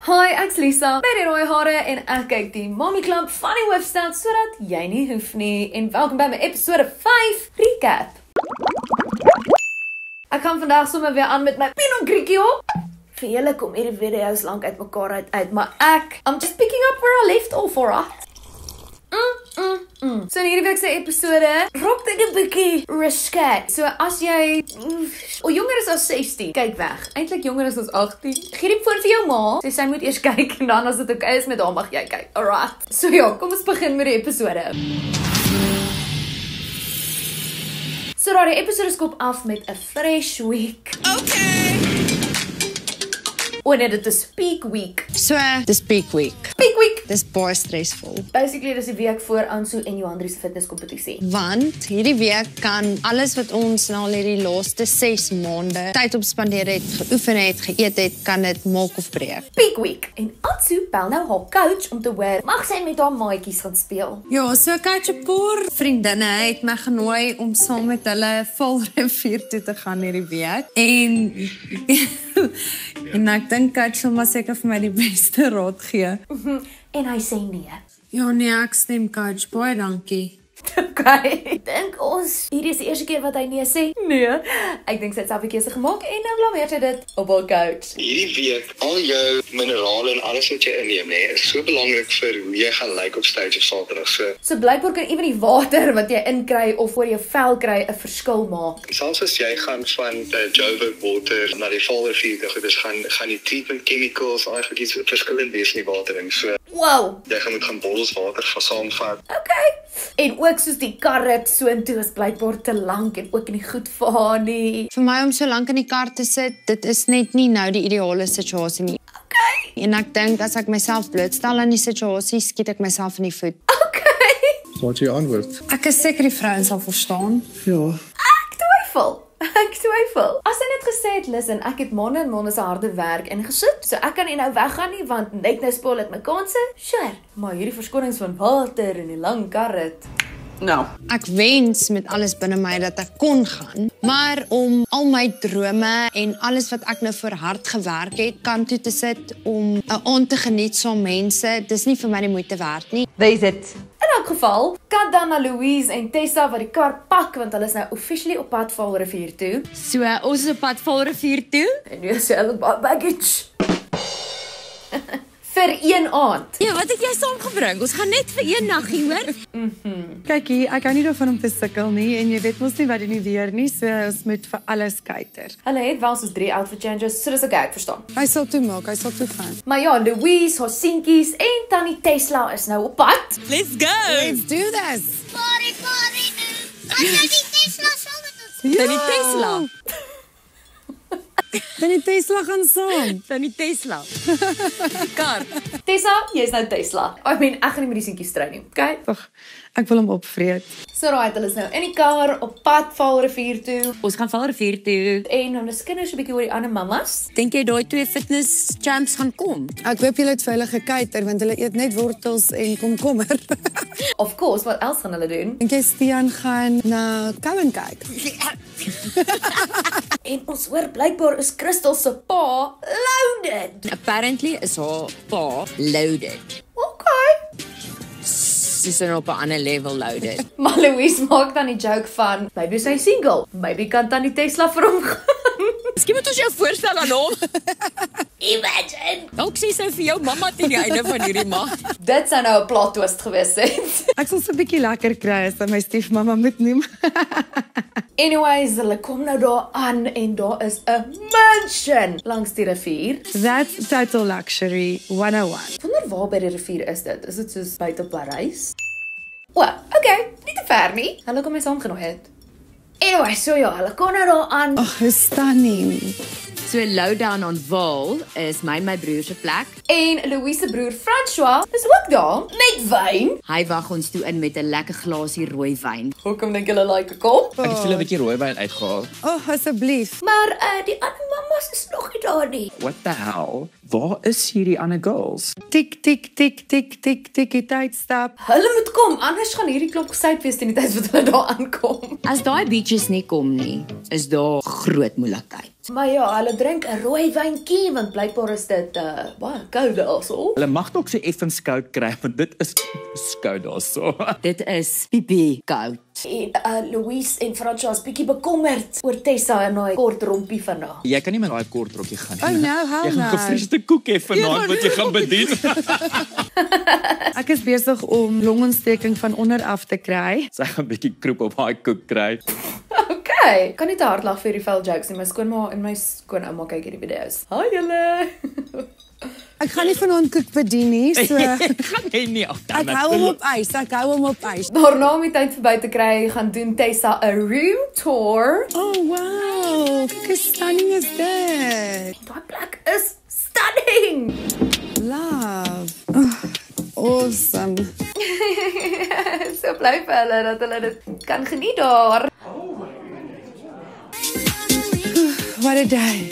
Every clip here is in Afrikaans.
Hi, ek's Lisa, met die rooi hare en ek kyk die Mommy Club van die hoofstad sodat jy nie hoef nie. En welkom by my episode 5 recap. Ek gaan vandag sommer weer aan met my Pinot Grigio. Vir julle kom hierdie video's lank uit mekaar uit, maar I'm just picking up where I left off, alright? So in hierdie week se episode raak dit 'n bietjie risky. So as jy jonger is as 16, kyk weg. Eintlik jonger is as 18. Gee die foon vir jou ma. Sy moet eers kyk en dan as dit okay is met haar mag jy kyk. Alright. So ja, kom ons begin met die episode. So die episode skop af met 'n fresh week. Okay. Nee, dit is peak week. So, dis peak week. Peak week. Dis baie stressvol. Basically, dis die week voor Ansu en Johan se fitnesskompetisie. Want hierdie week kan alles wat ons na hierdie laaste 6 maande tyd op spandeer het, geoefen het, geëet het, kan dit maak of breek. Peak week. En Ansu bel nou haar coach om te hoor mag sy met haar maatjies gaan speel. Ja, so coach 'n paar vriendinne het my genooi om saam met hulle Valrivier toe te gaan hierdie week. En ek dink coach sal maar seker vir my die beste raad gee. En hy sê nee. Ja nee, ek stem coach, baie dankie. Okay, dink ons hierdie is die eerste keer wat hy nee sê? Nee. Ek dink sy het self 'n keuse gemaak en nou blameer sy dit op haar coach. Hierdie week, al jou minerale en alles wat jy inneem, is so belangrik vir hoe jy gaan lyk op stage op Saterdag. So blykbaar kan ewen die water wat jy inkry of voor jou vel kry 'n verskil maak. Selfs as jy gaan van Joburg water na die Valrivier toe, dus gaan die treatment chemicals eigenlijk iets verskillend wees in die water en so. Wow. Jy moet gaan bottels water gaan saamvat. Okay. En ook soos die karret soontoe is blykbaar te lank en ook nie goed vir haar nie. Vir my om so lank in die kar te sit, dit is net nie nou die ideale situasie nie. Okay. En ek dink as ek myself blootstel aan die situasie, skiet ek myself in die voet. Okay. Wat is jou antwoord? Ek is seker die vrouens sal verstaan. Ja. Ek twyfel. As hy net gesê het, listen, ek het maande en maande se harde werk ingesit, so ek kan nie nou weggaan nie, want net nou spoil ek my kanse. Sure, maar hierdie verskonings van water en die lang karret. Nou. Ek wens met alles binne my dat ek kon gaan, maar om al my drome en alles wat ek nou vir hard gewerk het, kant toe te sit om 'n aand te geniet saam mense, dis nie vir my die moeite werd nie. There's it. In elk geval, kat dan na Louise en Tessa wat die kar pak, want hulle is nou officially op pad Valrivier toe. So, ons is op pad Valrivier toe. En nu is hulle baggage. Vir een aand. Ja, wat het jy saamgebring? Ons gaan net vir een naggie, hoor? Kyk hier, ek hou nie daarvan om te sukkel nie en jy weet mos nie wat in die weer nie, so ons moet vir alles kyker. Hulle het wel soos 3 outfit changes, so dis okay, ek verstaan. Hy sal toe maak, hy sal toe gaan. Maar ja, Louise, haar seentjies en Tannie Tesla is nou op pad. Let's go! Let's do this! Party, wat nou die Tesla saam met ons? Dan die Tesla. Dan die Tesla gaan saam. Dan die Tesla. Kar. Tessa, jy's nou Tesla. Ek gaan nie met die seentjies stry nie, okay? Ag, ek wil hom opvreet. So right, hulle is nou in die kar op pad Valrivier toe. Ons gaan Valrivier toe. En dan is kinders 'n bietjie oor die ander mammas. Dink jy daai 2 fitness champs gaan kom? Ek hoop julle het vir hulle gekyker want hulle eet net wortels en komkommer. Of course, wat else gaan hulle doen? Dink jy Stian gaan na Cowan kyk? En ons hoor blykbaar is Crystal se pa loaded. Apparently is haar pa loaded. Okay. Sy's op 'n ander level loaded. Maar Louise maak dan die joke van, maybe sy single, maybe kan Tannie Tesla vir hom gaan. Miskien moet ons jou voorstel aan hom. Imagine. Dalk sê sy vir jou mamma teen die einde van hierdie maand. Dit sou nou 'n plot twist gewees het. Ek sal so 'n bietjie lekker kry as hy my stiefmamma moet noem. Anyways, hulle kom nou daar aan en daar is 'n mansion langs die rivier. That's total luxury 101. Wonder waar by die rivier is dit? Is dit soos buite op Parys? O, okay, nie te ver nie. Hulle kom my saamgenooi het. Anyway, so ja, hulle kom nou daar aan. Ag, hoe stunning. So lowdown on Vaal is my broer se plek. En Louise se broer François is ook daar met wyn. Hy wag ons toe in met 'n lekker glasie rooi wyn. Hoekom dink julle like 'n kop? Ek het vir 'n bietjie rooiwyn uitgehaal. Oh, asseblief. Maar die ander mammas is nog nie daar nie. What the hell? Waar is hierdie ander girls? Tik tik tik tik tik tik die tydstap. Hulle moet kom, anders gaan hierdie klop gesuit wees teen die tyd wat hulle daar aankom. As daai beaches nie kom nie, is daar groot moeilikheid. Maar ja, hulle drink 'n rooi wyntjie want blykbaar is dit baie koud daarso. Hulle mag dalk so effens koud kry, want dit is koud daarso. Dit is piepie koud. En Louise en Francois bietjie bekommerd oor Tessa en haar kort rompie vandag. Jy kan nie met daai kort rokkie gaan nie. Oh no, hou Jy gaan nou. gefriesde koek hê vanaand wat jy gaan bedien. Ek is besig om longontsteking van onder af te kry. Sy gaan 'n bietjie kroep op daai koek kry. Okay, kan nie te hard lag vir die vuil jokes nie. My skoonma en my skoonouma kyk hierdie video's. Hi julle. Ek gaan nie vanaand koek bedien nie, so Gaan jy nie af dan. ek hou hom op ys, ek hou hom op ys. Daarna om die tyd verby te kry, gaan doen Tessa 'n room tour. Oh wow, hoe stunning is dit? Daai plek is stunning. Love. Oh, awesome. So bly vir hulle dat hulle dit kan geniet daar. What a day.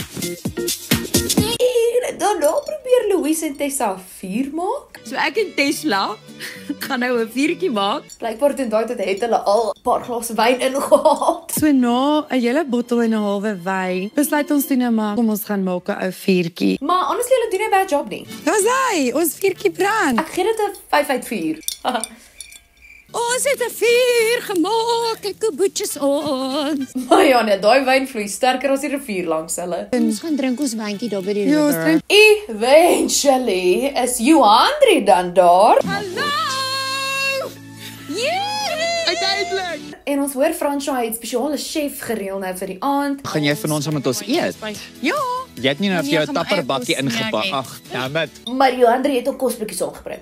En daarna probeer Louise en Tessa vuur maak. So ek en Tesla gaan nou 'n vuurtjie maak. Blykbaar teen daai tyd het hulle al 'n paar glase wyn ingehaal. So na 'n hele bottel en 'n halwe wyn, besluit ons toe nou maar kom ons gaan maak 'n ou vuurtjie. Maar honestly, hulle doen 'n bad job nie. Dis hy, ons vuurtjie brand. Ek gee dit 'n 5 uit 4. Ons het 'n vuur gemaak, ek koeboetjies ons. Maar ja, nee, daai wyn vloei sterker as die rivier langs hulle. Ons gaan drink ons wyntjie daar by die Ja, ons river. drink Eventually is Johandri dan daar. Hallo! Yeah! Uiteindelik. En ons hoor Francois het spesiale chef gereël nou vir die aand. Gaan jy van ons saam met ons eet? Ja. Jy het nie nou vir jou Nee, ek gaan my tapperbakkie eie kos ingepak. snack Ag, dammit. Maar Johandri het ook kosblikkies saamgebring.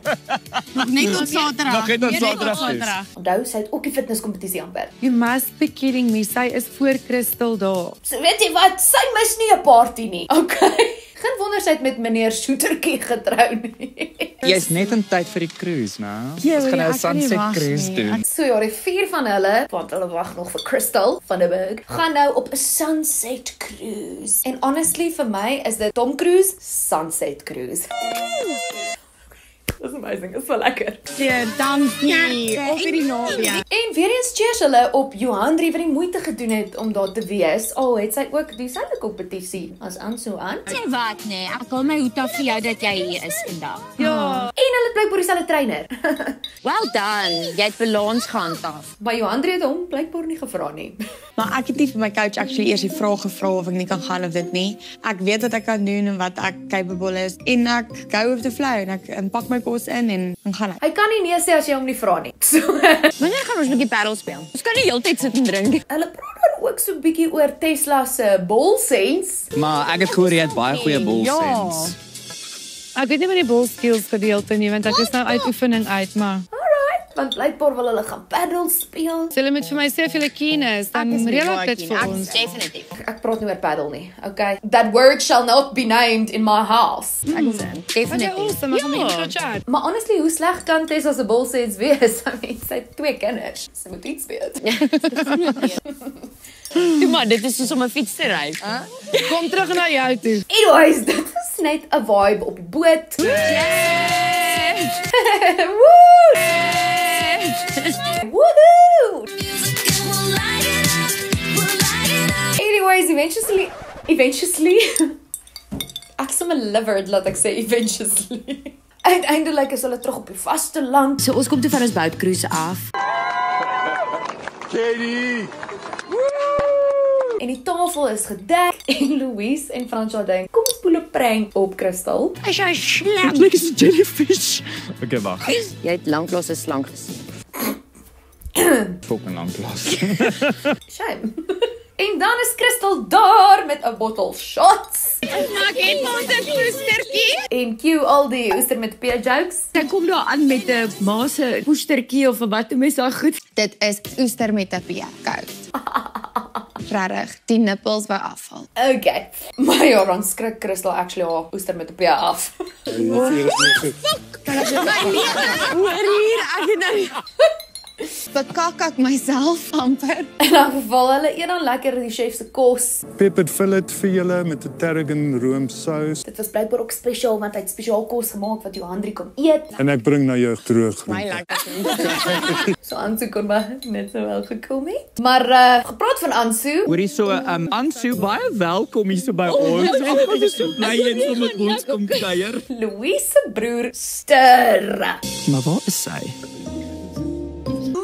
Nog net tot Saterdag. Nog net tot Nee, Saterdag. Onthou, sy het ook die fitnesskompetisie aanper. You must be kidding me. Sy is voor Crystal daar. So weet jy wat, sy mis nie 'n party nie. Okay. Geen wonder sy het met meneer Soetertjie getrou nie. Jy's net in tyd vir die cruise, né? Ja, Ons gaan nou 'n ek kan nie sunset wag cruise nie. doen. So ja, die 4 van hulle, want hulle wag nog vir Crystal van der Berg, gaan nou op 'n sunset cruise. En honestly vir my is dit Tom Cruise sunset cruise. Dis amazing, is so lekker. Ja, dankie. Op hierdie naweek. En weer eens cheers hulle op Johandri wat die moeite gedoen het om daar te wees. Al het sy ook dieselfde kompetisie as Anso aan. Sê wat nee, ek hou my hoed af vir jou dat jy hier is vandag. Ja. En hulle het blykbaar dieselfde trainer. Well done. Jy het balans gehandhaaf. Maar Johandri het hom blykbaar nie gevra nie. Maar ek het nie vir my coach actually eers die vraag gevra of ek nie kan gaan of dit nie. Ek weet wat ek kan doen en wat ek capable is en ek go with the flow en ek pak my kos in en dan gaan ek. Hy kan nie nee sê as jy hom nie vra nie. So, Wanneer gaan ons 'n bietjie paddle speel? Ons kan nie heeltyd sit en drink. hulle praat dan ook so 'n bietjie oor Tesla se ball sense. Maar ek het gehoor jy het baie goeie bull Ja. sense. Ek weet nie wat die ball skills gedeelte nie, want ek is nou uit oefening uit, maar Alright, want blykbaar wil hulle gaan paddle speel. as hulle met vir my sê of hulle keen is, dan reël ek dit vir ons. Definitief. Ek praat nie oor paddle nie. Okay. That word shall not be named in my house. Ek is in. Definitief. Awesome, ek gaan met jou chat. Maar honestly, hoe sleg kan Tessa se ball sense wees? I mean, sy het 2 kinders. Sy moet iets weet. Toe maar, dit is soos om 'n fiets te ry. Kom terug na jou toe. Anyways, dit was net 'n vibe op die boot. Woohoo! Anyways, eventually. Ek is sommer livered laat ek sê eventually. Uiteindelik is hulle terug op die vasteland. So ons kom toe van ons bootcruise af. En die tafel is gedek en Louise en Francois dink, kom ons spoel 'n prank op Crystal. As jy slam. Dit lyk soos 'n jellyfish. Okay, wag. Jy het lanklaas 'n slang gesien. Fucking lank klas. Shame. En dan is Crystal daar met 'n bottel shots. Maak net ons 'n poestertjie. En cue al die oester met P jokes. Sy kom daar aan met 'n ma se poestertjie of wat toe mens daar goed. Dit is oester met 'n peerkout. Regtig, die nippels wou afval. Okay. Maar ja, dan skrik Crystal actually haar oester met 'n P af. Hoor hier, ek het nou Bekak ek myself amper. In 'n geval hulle eet dan lekker die chef se kos. Peppered fillet vir julle met 'n tarragon roomsous. Dit was blykbaar ook spesiaal want hy het spesiaal kos gemaak wat Johan 3 kon eet. En ek bring na jou droog. My lekker. So Ansu kon maar net so wel gekom het. Maar gepraat van Ansu, Hoorie so, Ansu, baie welkom hier so by ons. Ek is so bly en so met ons kom kuier. Louise se broer Ster. Maar waar is sy?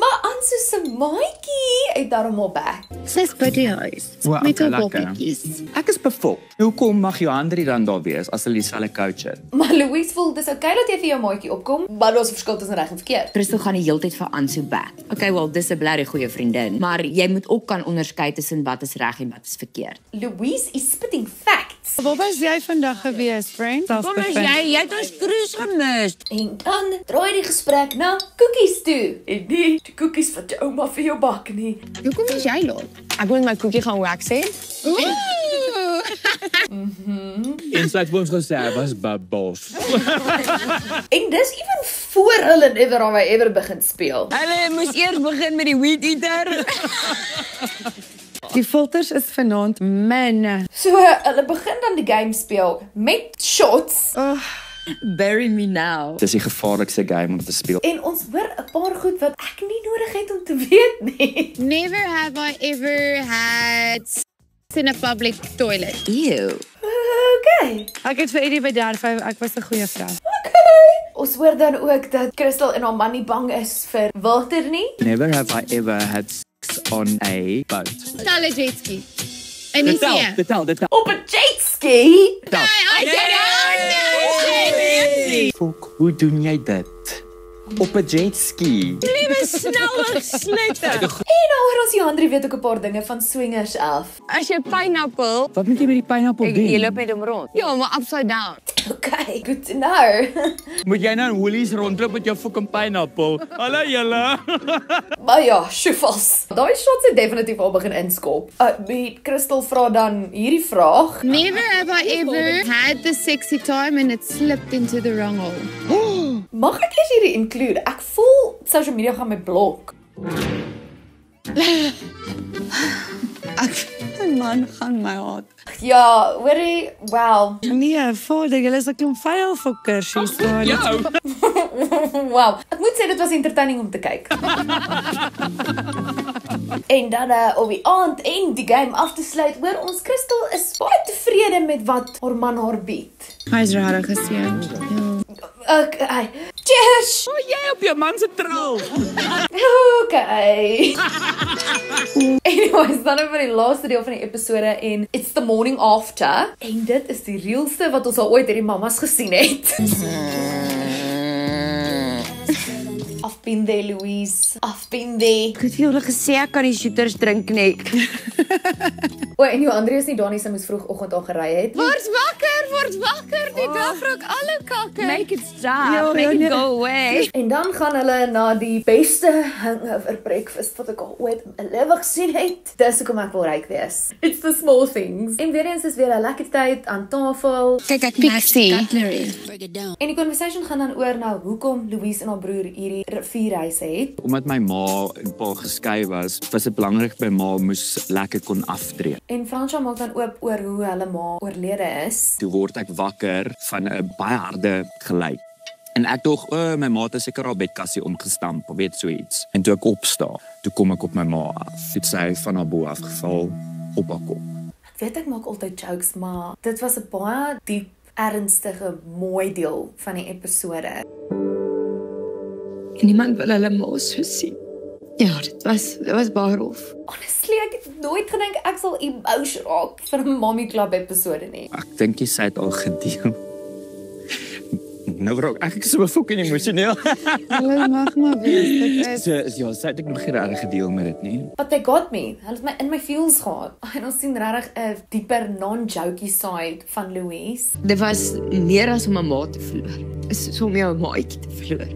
Maar Ansu se maatjie het daarom al back. Sy's by die huis. Wow, Met haar lekker. bobbietjies. Ek is bevol. Hoekom mag Johan 3 dan daar wees as hulle dieselfde coach het? Maar Louise voel dis okay dat jy vir jou maatjie opkom, maar daar's 'n verskil tussen reg en verkeerd. Christel gaan die hele tyd vir Ansu back. Okay, wel, dis 'n blerrie goeie vriendin, maar jy moet ook kan onderskei tussen wat is reg en wat is verkeerd. Louise is spitting facts. Waar was jy vandag gewees, friend? Kom as jy het ons cruise gemis. En dan draai die gesprek na koekies toe. En nie die koekies wat jou ouma vir jou bak nie. Hoekom is jy laat? Ek moet my koekie gaan wax hê. En sy het vir ons gesê hy was bubbles. En dis ewen voor hulle Never Have I Ever begin speel. Hulle moes eers begin met die weed eater. Die filters is vanaand manne. So hulle begin dan die game speel met shots. Bury me now. Dis die gevaarlikste game om te speel. En ons hoor 'n paar goed wat ek nie nodig het om te weet nie. Never have I ever had sex in a public toilet. Ew. Okay. Ek het vir Eddie by 35, ek was 'n goeie vrou. Ons hoor dan ook dat Christel en haar man nie bang is vir water nie. Never have I ever had sex on a boat. Tel 'n jetski. En nie see. Dit tel. Op 'n jetski. Fok, hoe doen jy dit? Op 'n jetski. Liewe snelle slette. En nou hoor ons Johan 3 weet ook 'n paar dinge van swingers af. As jy pineapple, Wat moet jy met die pineappel jy doen? loop met hom rond. Ja, maar upside down. Okay, good to know. Moet jy nou in Woolies rondloop met jou fucking pineappel? Hallo julle. Maar ja, sjoefels. Daai shots het definitief al begin inskop. Christel vra dan hierdie vraag. Never have I ever had the sexy time and it slipped into the wrong hole. Mag ek eers hierdie include? Ek voel social media gaan my blok. My man gaan my haat. Ja, hoorie, wow. Nee, vader, julle is 'n klomp vuil fokkers hier staan. Wow. Ek moet sê dit was entertaining om te kyk. En dan op die aand en die game af te sluit, hoor ons Christel is baie tevrede met wat haar man haar bied. Hy's rarig geseën. Okay. Cheers. Jy op jou man se trou. Okay. Anyways, dan hebben we die laaste deel van die episode en It's the Morning After. En dit is die realste wat ons al ooit hierdie mamas gesien het. I've been there, Louise. I've been there. Ek het vir julle gesê ek kan die shooters drink nie. O, en jou Andreas nie daar nie, sy moes vroegoggend al gery het. Word wakker, die dag raak alle kakke. Make it stop. Make it go away. En dan gaan hulle na die beste hangover breakfast wat ek al ooit in my lewe gesien het. Dis hoekom ek wil ryk wees. It's the small things. En weer eens is weer 'n lekker tyd aan tafel. Kyk ek Pixie. En die conversation gaan dan oor na hoekom Louise en haar broer hierdie rivierreise het. Omdat my ma en pa geskei was dit belangrik by ma moes lekker kon aftree. En Fransja maak dan oop oor hoe hulle ma oorlede is. Toe word ek wakker van 'n baie harde geluid. En ek dog, my ma het seker al bedkassie omgestamp, of weet so iets. En toe ek opstaan, toe kom ek op my ma af. Het sy van haar bo afgeval op haar kop. Ek weet ek maak altyd jokes, maar dit was 'n baie diep, ernstige, mooi deel van die episode. En niemand wil hulle ma so sien. Ja, dit was baie rof. Honestly, ek het nooit gedink ek sal emotional raak vir 'n Mommy Club episode nie. Ek dink jy sy het al gedeel. Nou raak ek so fucking emosioneel. Hulle mag maar wees. Dit is Ja, sy het ek nog nie regtig gedeel met dit nie. But they got me. Hulle het my in my feels gehad. En ons sien regtig 'n dieper non-jokey side van Louise. Dit was meer as om 'n ma te verloor. Is om jou maatjie te verloor.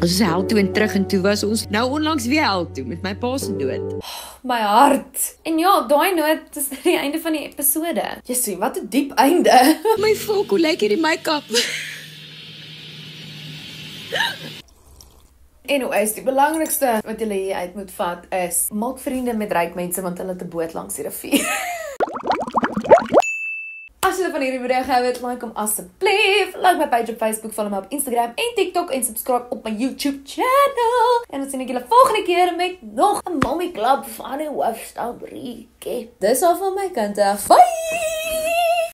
Ons is hel toe en terug en toe was ons nou onlangs weer hel toe met my pa se dood. My hart. En ja, op daai noot is dit die einde van die episode. Jy sien, wat 'n diep einde. My volk, hoe lyk hierdie make-up? Anyways, die belangrikste wat julle hier uit moet vat is, maak vriende met ryk mense want hulle het 'n boot langs die rivier. As jy van hierdie video gehou het, like hom asseblief. Like my page op Facebook, follow my op Instagram en TikTok en subscribe op my YouTube channel. En dan sien ek julle volgende keer met nog 'n Mommy Club van die Hoofstad Rieke. Dis al van my kant af. Bye!